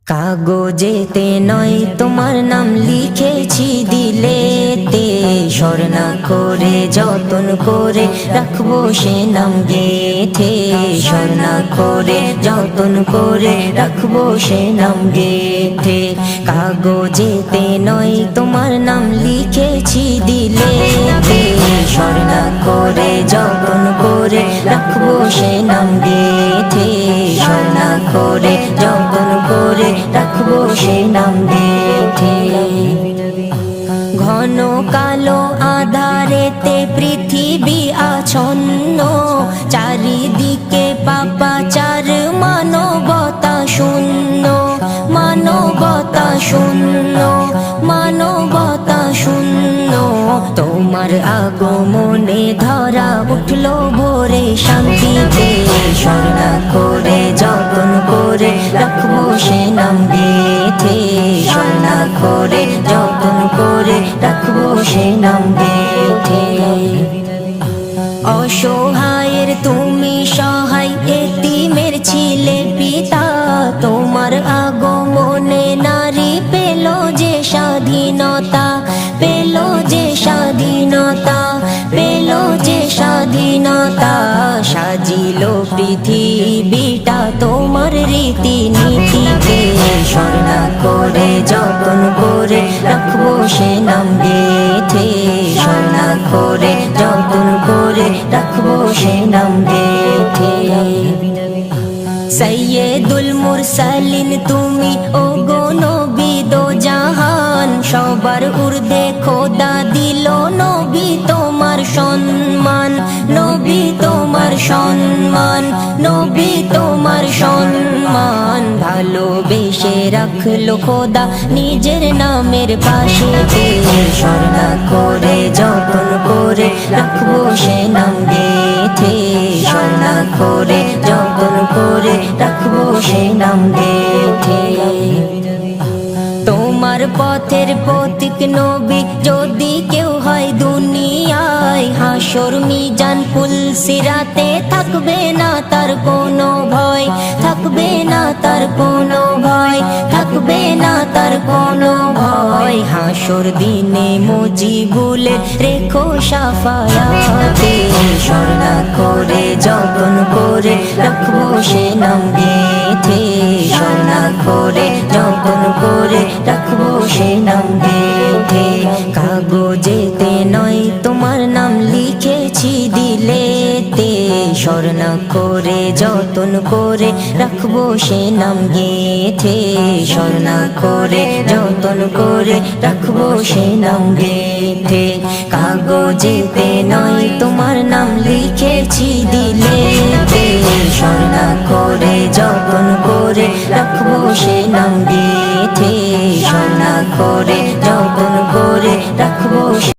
কাগজেতে নয় তোমার নাম লিখেছি দিলেতে, স্বর্ণা করে যতন করে রাখবো সে নাম গেথে। স্বর্ণা করে যতন করে রাখবো সে নাম গেথে। কাগজেতে নয় তোমার নাম লিখেছি দিলেতে, স্বর্ণা করে যতন করে রাখবো সে নাম গেথে। স্বর্ণা করে যতন করে রাখবো সে নাম গেথে। ঘন কালো আধারেতে পৃথিবী আচ্ছন্ন, চারিদিকে পাপাচার মানবতা শূন্য। মানবতা শূন্য, মানবতা শূন্য। তোমার আগমনে ধরা উঠলো ভোরে শান্তিতে। স্বর্ণা করে যতন করে রাখবো সে নাম গেথে। স্বর্ণা করে যতন করে রাখবো সে নাম গেথে। অসহায়ের তুমি সহায়, এতিমের ছিলে পিতা। তোমার আগমনে নারী পেল যে স্বাধীনতা, পেল যে স্বাধীনতা, পেল যে স্বাধীনতা। সাজিল পৃথিবীটা তোমার রীতি নীতিতে। স্বর্ণা করে যতন করে রাখবো সে নাম গেথে। স্বর্ণা করে যতন করে রাখবো সে নাম গেথে। সৈয়দুল মুরসালিন তুমি ওগো নবী দো জাহান, সবার ঊর্ধ্বে খোদা দিল নবী তোমার সম্মান। নবী তোমার সম্মান, নবী তোমার সম্মান। ভালোবেসে রাখলো খোদা নিজের নামের পাশে। স্বর্ণা করে যতন করে রাখবো সে নাম গেথে। স্বর্ণা করে যতন করে রাখবো সে নাম গেথে। তোমার পথের পথিক নবী যদি কেউ হয় দুনিয়ায়, হাসর মিজান পুলসিরাতে থাকবে না তার কোনো ভয়। থাকবে না তার কোনো ভয়, থাকবে না তার কোনো ভয়। হাসর দিনে মুজিবুলে রেখো শাফায়াতে। স্বর্ণা করে যতন করে রাখবো সে নাম গেথে। স্বর্ণা করে যতন করে রাখবো সে নাম গেথে। কাগজেতে নয় তোমার নাম লিখেছি দিলেতে, স্বর্ণা করে যতন করে রাখবো সে নাম গেথে। স্বর্ণা করে যতন করে রাখবো সে নাম গেথে। কাগজেতে নয় তোমার নাম লিখেছি দিলেতে, স্বর্ণা করে যতন করে রাখবো সে নাম গেথে। স্বর্ণা করে যতন